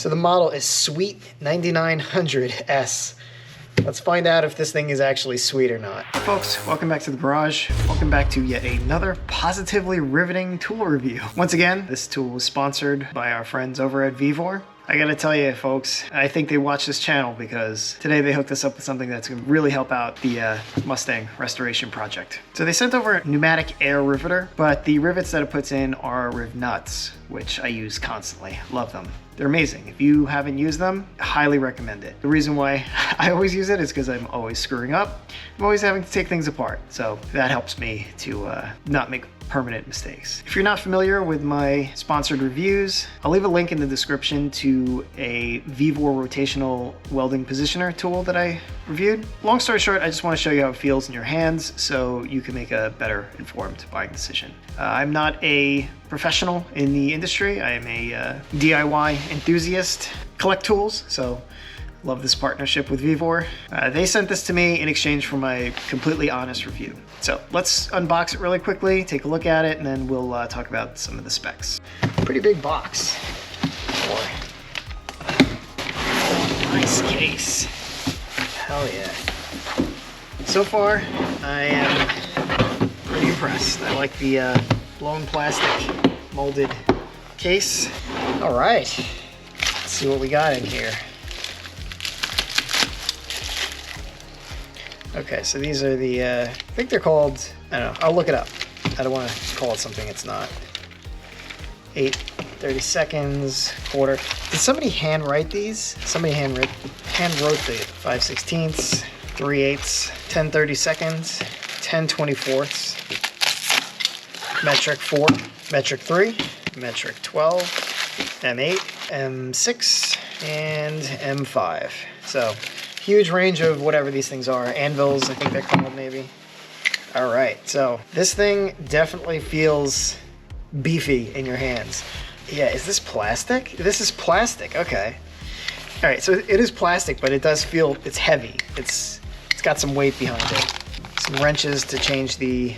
So the model is SWEET-9900S. Let's find out if this thing is actually sweet or not. Folks, welcome back to the garage. Welcome back to yet another positively riveting tool review. Once again, this tool was sponsored by our friends over at Vevor. I gotta tell you, folks, I think they watch this channel because today they hooked us up with something that's gonna really help out the Mustang restoration project. So they sent over a pneumatic air riveter, but the rivets that it puts in are Rivnuts, which I use constantly. Love them. They're amazing. If you haven't used them, I highly recommend it. The reason why I always use it is because I'm always screwing up. I'm always having to take things apart. So that helps me to not make permanent mistakes. If you're not familiar with my sponsored reviews, I'll leave a link in the description to a Vevor rotational welding positioner tool that I reviewed. Long story short, I just want to show you how it feels in your hands so you can make a better informed buying decision. I'm not a professional in the industry. I am a DIY enthusiast, collect tools, so love this partnership with Vevor. They sent this to me in exchange for my completely honest review. So let's unbox it really quickly, take a look at it, and then we'll talk about some of the specs. Pretty big box. Boy. Nice case. Hell yeah. So far, I am pretty impressed. I like the blown plastic molded case. All right, let's see what we got in here. Okay, so these are the, I think they're called, I don't know, I'll look it up. I don't want to call it something it's not. 8, 30 seconds, quarter. Did somebody hand write these? Somebody hand wrote the 5/16, 3/8, 10 30 seconds, 10 24ths, metric 4, metric 3, metric 12, M8, M6, and M5. So, huge range of whatever these things are. Anvils, I think they're called maybe. All right, so this thing definitely feels beefy in your hands. Yeah, is this plastic? This is plastic, okay. All right, so it is plastic, but it does feel, it's heavy. It's got some weight behind it. Some wrenches to change the,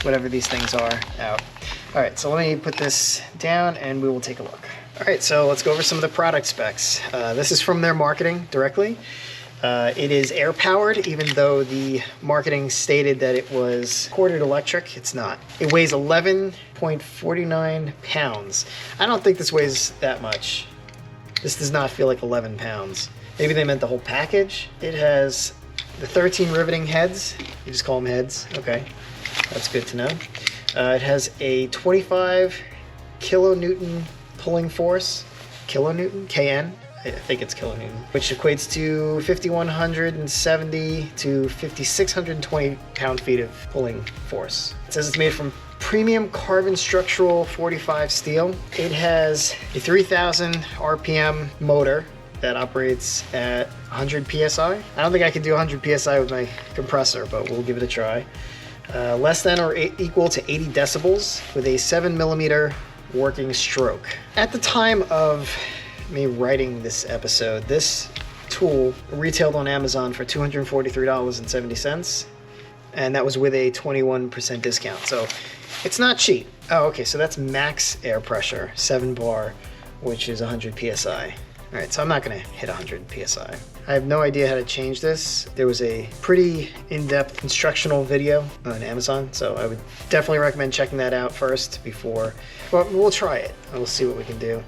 whatever these things are, out. All right, so let me put this down and we will take a look. All right, so let's go over some of the product specs. This is from their marketing directly. It is air powered, even though the marketing stated that it was corded electric. It's not. It weighs 11.49 pounds. I don't think this weighs that much. This does not feel like 11 pounds. Maybe they meant the whole package. It has the 13 riveting heads. You just call them heads. Okay, that's good to know. It has a 25 kilonewton pulling force. Kilonewton? KN? I think it's kilonewton, which equates to 5,170 to 5,620 pound-feet of pulling force. It says it's made from premium carbon structural 45 steel. It has a 3,000 RPM motor that operates at 100 PSI. I don't think I can do 100 PSI with my compressor, but we'll give it a try. Less than or equal to 80 decibels with a 7mm working stroke. At the time of me writing this episode, this tool retailed on Amazon for $243.70, and that was with a 21% discount. So it's not cheap. Oh, okay, so that's max air pressure, 7 bar, which is 100 PSI. All right, so I'm not gonna hit 100 PSI. I have no idea how to change this. There was a pretty in-depth instructional video on Amazon, so I would definitely recommend checking that out first before, well, we'll try it. We'll see what we can do.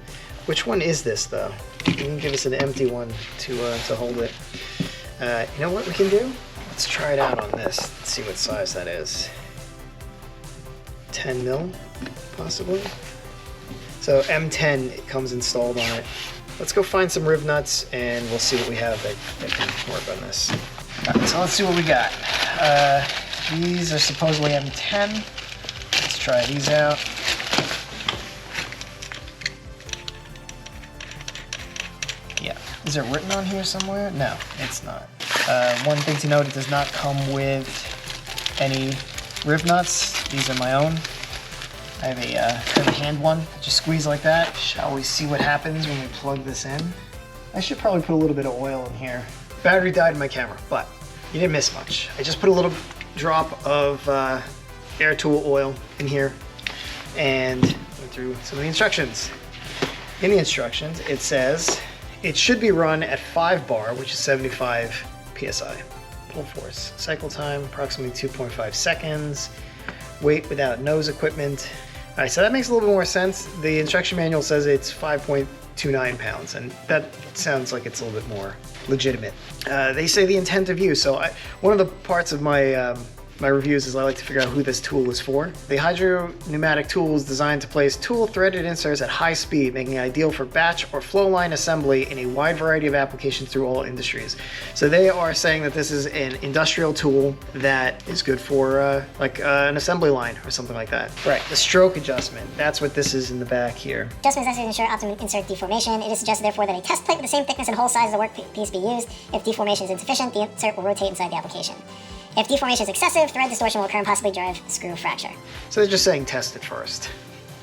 Which one is this though? You can give us an empty one to hold it. You know what we can do? Let's try it out on this. Let's see what size that is. 10 mil, possibly. So M10, it comes installed on it. Let's go find some Rivnuts and we'll see what we have that can work on this. All right, so let's see what we got. These are supposedly M10. Let's try these out. Yeah, is it written on here somewhere? No, it's not. One thing to note, it does not come with any Rivnuts. These are my own. I have a hand one, just squeeze like that. Shall we see what happens when we plug this in? I should probably put a little bit of oil in here. Battery died in my camera, but you didn't miss much. I just put a little drop of air tool oil in here and went through some of the instructions. in the instructions, it says it should be run at 5 bar, which is 75 PSI. Pull force. Cycle time, approximately 2.5 seconds. Weight without nose equipment. All right, so that makes a little bit more sense. The instruction manual says it's 5.29 pounds, and that sounds like it's a little bit more legitimate. They say the intent of use. So one of the parts of my my reviews is I like to figure out who this tool is for. The Hydro Pneumatic tool is designed to place tool threaded inserts at high speed, making it ideal for batch or flow line assembly in a wide variety of applications through all industries. So they are saying that this is an industrial tool that is good for like an assembly line or something like that. Right, the stroke adjustment, that's what this is in the back here. Adjustment is necessary to ensure optimum insert deformation. It is suggested therefore that a test plate with the same thickness and hole size as the workpiece be used. If deformation is insufficient, the insert will rotate inside the application. If deformation is excessive, thread distortion will occur and possibly drive screw fracture. So they're just saying test it first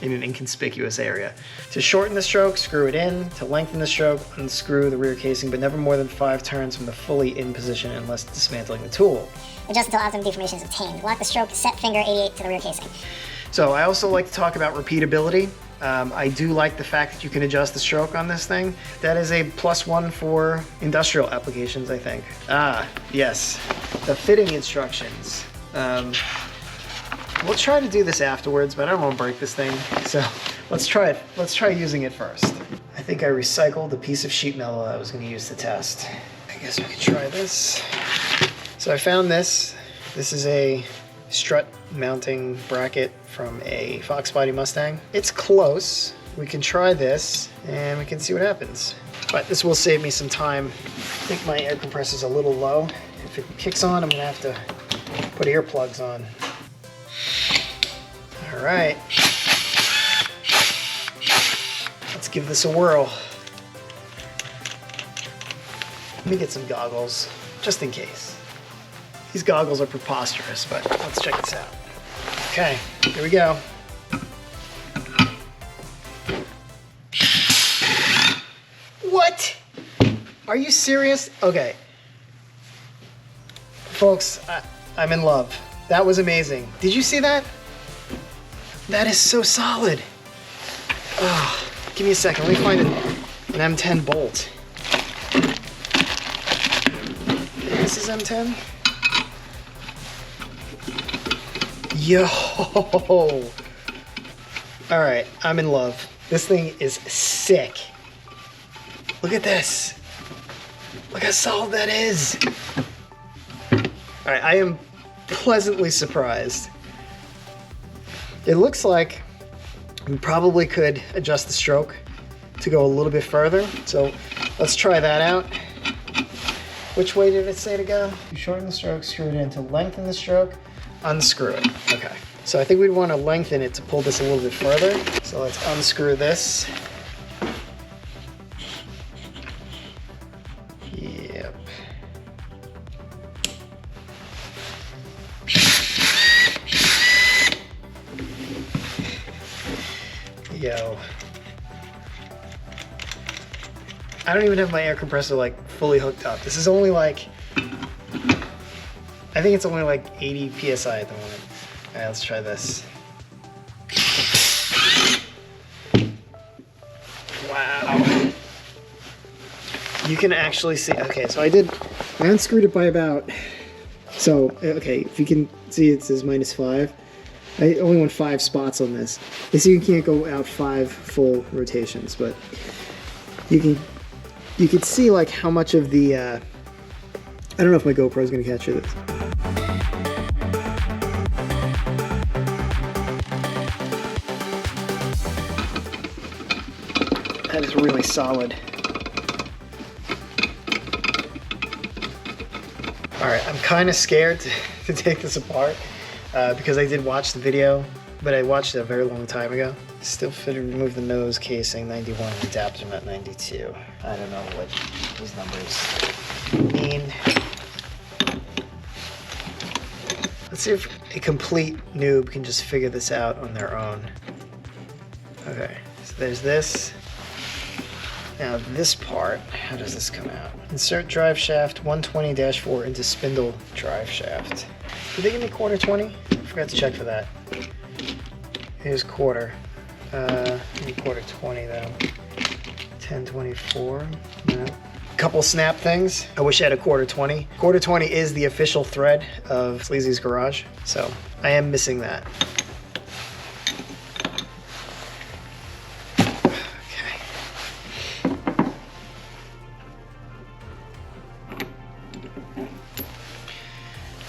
in an inconspicuous area. To shorten the stroke, screw it in. To lengthen the stroke, unscrew the rear casing, but never more than 5 turns from the fully in position unless dismantling the tool. Adjust until optimum deformation is obtained. Lock the stroke, set finger 88 to the rear casing. So I also like to talk about repeatability. I do like the fact that you can adjust the stroke on this thing. That is a +1 for industrial applications, I think. Ah, yes, the fitting instructions. We'll try to do this afterwards, but I don't want to break this thing. So let's try it. Let's try using it first. I think I recycled the piece of sheet metal I was going to use to test. I guess we could try this. So I found this. This is a strut mounting bracket from a Fox Body Mustang. It's close. We can try this and we can see what happens. But this will save me some time. I think my air compressor is a little low. If it kicks on, I'm gonna have to put earplugs on. All right. Let's give this a whirl. Let me get some goggles, just in case. These goggles are preposterous, but let's check this out. Okay, here we go. What? Are you serious? Okay. Folks, I'm in love. That was amazing. Did you see that? That is so solid. Oh, give me a second. Let me find an M10 bolt. This is M10? Yo! All right, I'm in love. This thing is sick. Look at this. Look how solid that is. All right, I am pleasantly surprised. It looks like we probably could adjust the stroke to go a little bit further. So let's try that out. Which way did it say to go? To shorten the stroke, screw it in. To lengthen the stroke, unscrew it. Okay. So I think we'd want to lengthen it to pull this a little bit further. So let's unscrew this. Yep. Yo. I don't even have my air compressor like fully hooked up. This is only like, I think it's only like 80 PSI at the moment. All right, let's try this. Wow. You can actually see, okay, so I unscrewed it by about, so, okay, if you can see it says -5. I only want 5 spots on this. They say you can't go out 5 full rotations, but you can see like how much of the, I don't know if my GoPro is going to capture this. That is really solid. All right, I'm kind of scared to take this apart because I did watch the video, but I watched it a very long time ago. Still fit to remove the nose casing, 91, adapter at 92. I don't know what these numbers mean. Let's see if a complete noob can just figure this out on their own. Okay, so there's this. Now this part, how does this come out? Insert drive shaft 120-4 into spindle drive shaft. Did they give me quarter 20? I forgot to check for that. Here's quarter. Give me quarter 20 though. 1024. No. Couple snap things. I wish I had a quarter 20. Quarter 20 is the official thread of Sleazy's Garage, so I am missing that.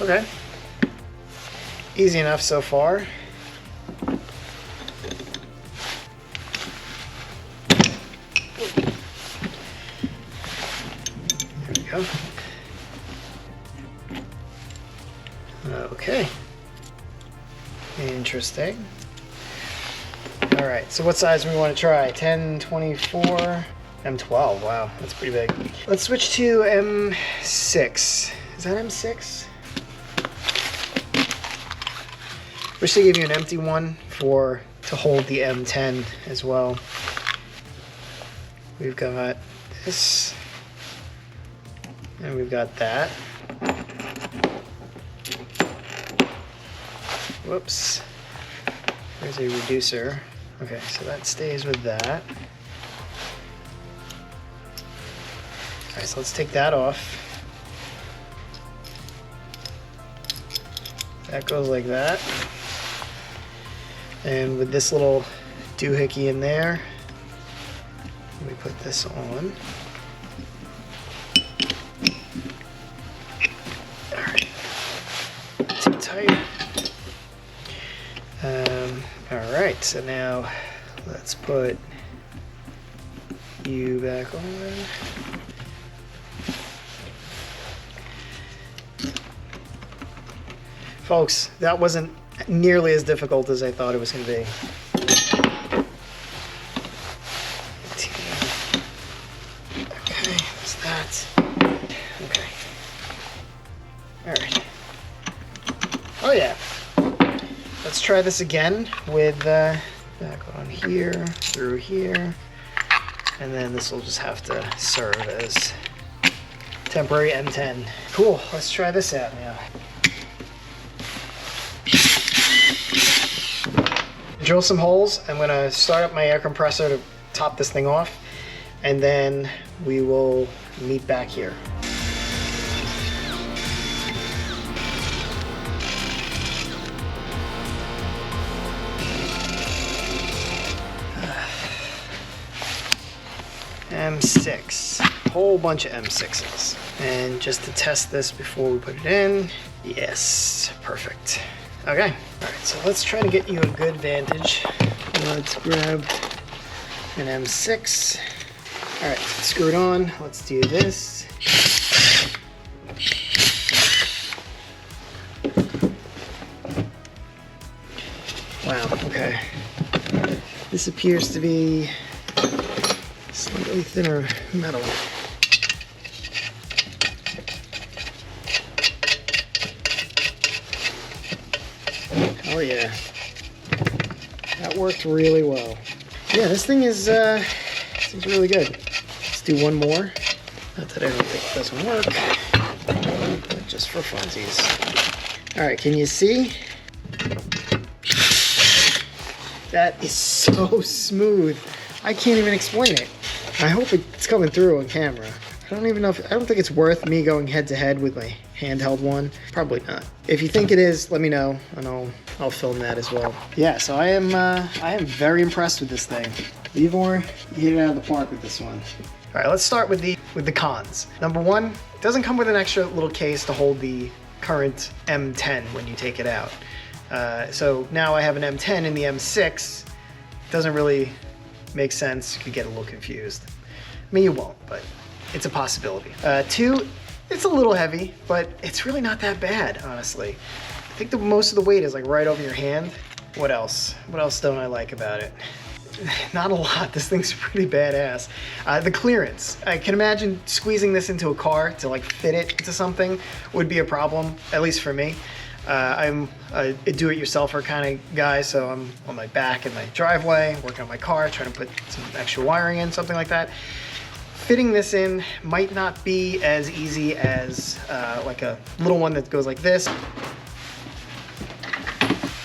Okay. Easy enough so far. There we go. Okay. Interesting. All right, so what size do we want to try? 10, 24, M12. Wow, that's pretty big. Let's switch to M6. Is that M6? Wish they gave you an empty one to hold the M10 as well. We've got this, and we've got that. Whoops. There's a reducer. Okay, so that stays with that. All right, so let's take that off. That goes like that. And with this little doohickey in there, we put this on. All right, too tight. All right, so now let's put you back on. Folks, that wasn't nearly as difficult as I thought it was going to be. Okay, that's that. Okay. All right. Oh yeah. Let's try this again with back on here, through here, and then this will just have to serve as temporary M10. Cool. Let's try this out now. Drill some holes. I'm going to start up my air compressor to top this thing off, and then we will meet back here. M6, whole bunch of M6s. And just to test this before we put it in, yes, perfect. Okay, all right, so let's try to get you a good vantage. Let's grab an M6. All right, screw it on. Let's do this. Wow, okay. This appears to be slightly thinner metal. Oh yeah, that worked really well. Yeah, this thing is seems really good. Let's do one more. Not that I don't think it doesn't work, but just for funsies. All right, can you see? That is so smooth. I can't even explain it. I hope it's coming through on camera. I don't think it's worth me going head to head with my handheld one. Probably not. If you think it is, let me know, and I'll film that as well. Yeah, so I am very impressed with this thing. Vevor, you hit it out of the park with this one. All right, let's start with the cons. Number one, it doesn't come with an extra little case to hold the current M10 when you take it out. So now I have an M10 in the M6. Doesn't really make sense. You could get a little confused. I mean, you won't, but it's a possibility. Two, it's a little heavy, but it's really not that bad, honestly. I think most of the weight is like right over your hand. What else? What else don't I like about it? Not a lot. This thing's pretty badass. The clearance. I can imagine squeezing this into a car to like fit it into something would be a problem, at least for me. I'm a do-it-yourselfer kind of guy, so I'm on my back in my driveway, working on my car, trying to put some extra wiring in, something like that. Fitting this in might not be as easy as like a little one that goes like this.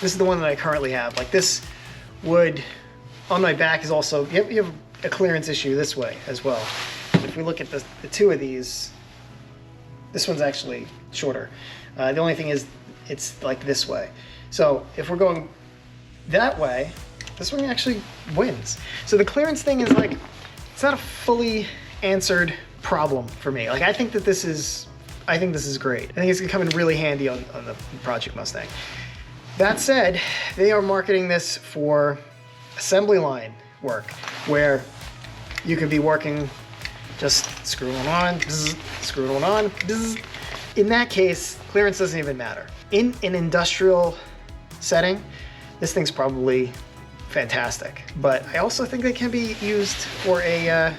This is the one that I currently have. Like this would, on my back is also, you have a a clearance issue this way as well. If we look at the two of these, this one's actually shorter. The only thing is it's like this way. So if we're going that way, this one actually wins. So the clearance thing is like, it's not a fully answered problem for me. Like I think this is great. I think it's gonna come in really handy on the Project Mustang. That said, they are marketing this for assembly line work, where you could be working just screwing on, bzz, screwing on, bzz. In that case, clearance doesn't even matter. In an industrial setting, this thing's probably fantastic, but I also think they can be used for a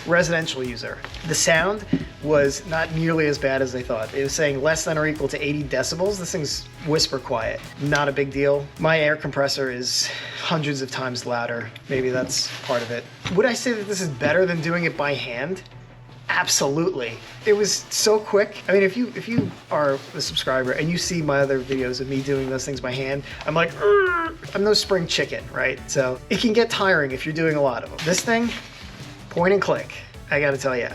residential user. The sound was not nearly as bad as they thought. It was saying less than or equal to 80 decibels. This thing's whisper quiet. Not a big deal. My air compressor is hundreds of times louder. Maybe that's part of it. Would I say that this is better than doing it by hand? Absolutely. It was so quick. I mean, if you are a subscriber and you see my other videos of me doing those things by hand, I'm like, I'm no spring chicken, right? So it can get tiring if you're doing a lot of them. This thing, point and click. I gotta tell you,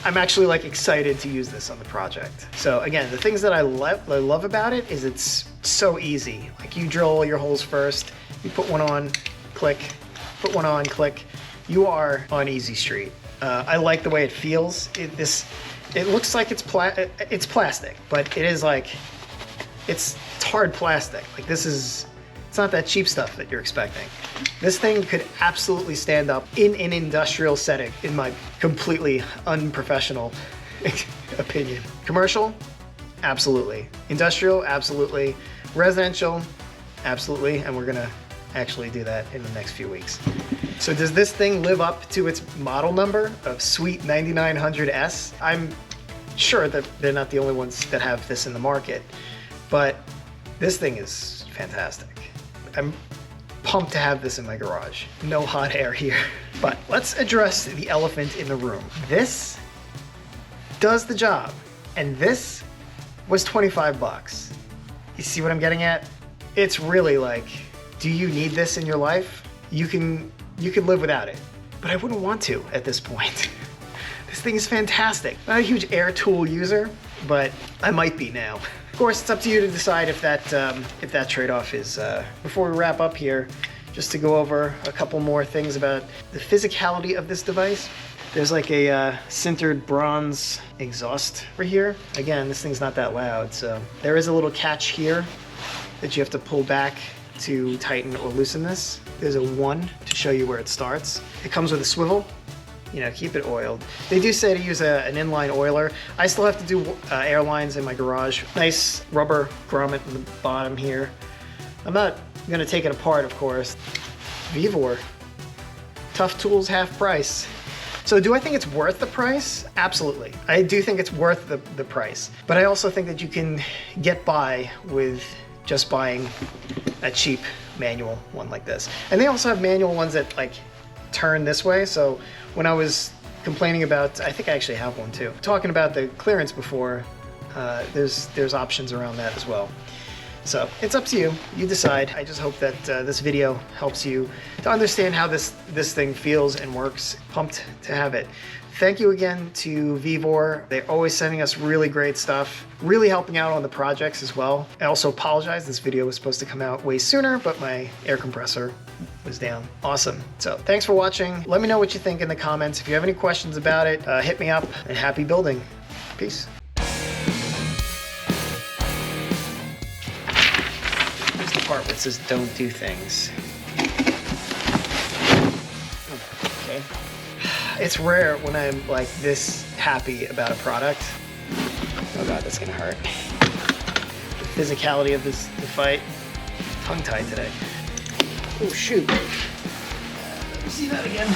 I'm actually like excited to use this on the project. So again, the things that I love about it is it's so easy. Like you drill all your holes first, you put one on, click, put one on, click. You are on easy street. I like the way it feels. It looks like it's plastic, but it is like, it's hard plastic. Like it's not that cheap stuff that you're expecting. This thing could absolutely stand up in an industrial setting, in my completely unprofessional opinion. Commercial, absolutely. Industrial, absolutely. Residential, absolutely. And we're gonna actually do that in the next few weeks. So does this thing live up to its model number of SWEET-9900S? I'm sure that they're not the only ones that have this in the market, but this thing is fantastic. I'm pumped to have this in my garage. No hot air here. But let's address the elephant in the room. This does the job, and this was 25 bucks. You see what I'm getting at? It's really like, do you need this in your life? You can live without it, but I wouldn't want to at this point. This thing is fantastic. Not a huge air tool user, but I might be now. Of course, it's up to you to decide if that trade-off is. Before we wrap up here, just to go over a couple more things about the physicality of this device. There's like a sintered bronze exhaust right here. Again, this thing's not that loud, so there is a little catch here that you have to pull back to tighten or loosen this. There's a 1 to show you where it starts. It comes with a swivel. You know, keep it oiled. They do say to use an inline oiler. I still have to do air lines in my garage. Nice rubber grommet in the bottom here. I'm not gonna take it apart, of course. Vevor, tough tools, half price. So do I think it's worth the price? Absolutely. I do think it's worth the price. But I also think that you can get by with just buying a cheap manual one like this. And they also have manual ones that like turn this way. So when I was complaining about, I think I actually have one too, talking about the clearance before, there's options around that as well. So it's up to you, you decide. I just hope that this video helps you to understand how this thing feels and works. Pumped to have it. Thank you again to Vevor. They're always sending us really great stuff, really helping out on the projects as well. I also apologize, this video was supposed to come out way sooner, but my air compressor was down. Awesome. So thanks for watching. Let me know what you think in the comments. If you have any questions about it, hit me up, and happy building. Peace. Here's the part where it says don't do things. Okay. It's rare when I'm like this happy about a product. Oh god, that's gonna hurt. The physicality of the fight. Tongue-tied today. Oh shoot. Let me see that again.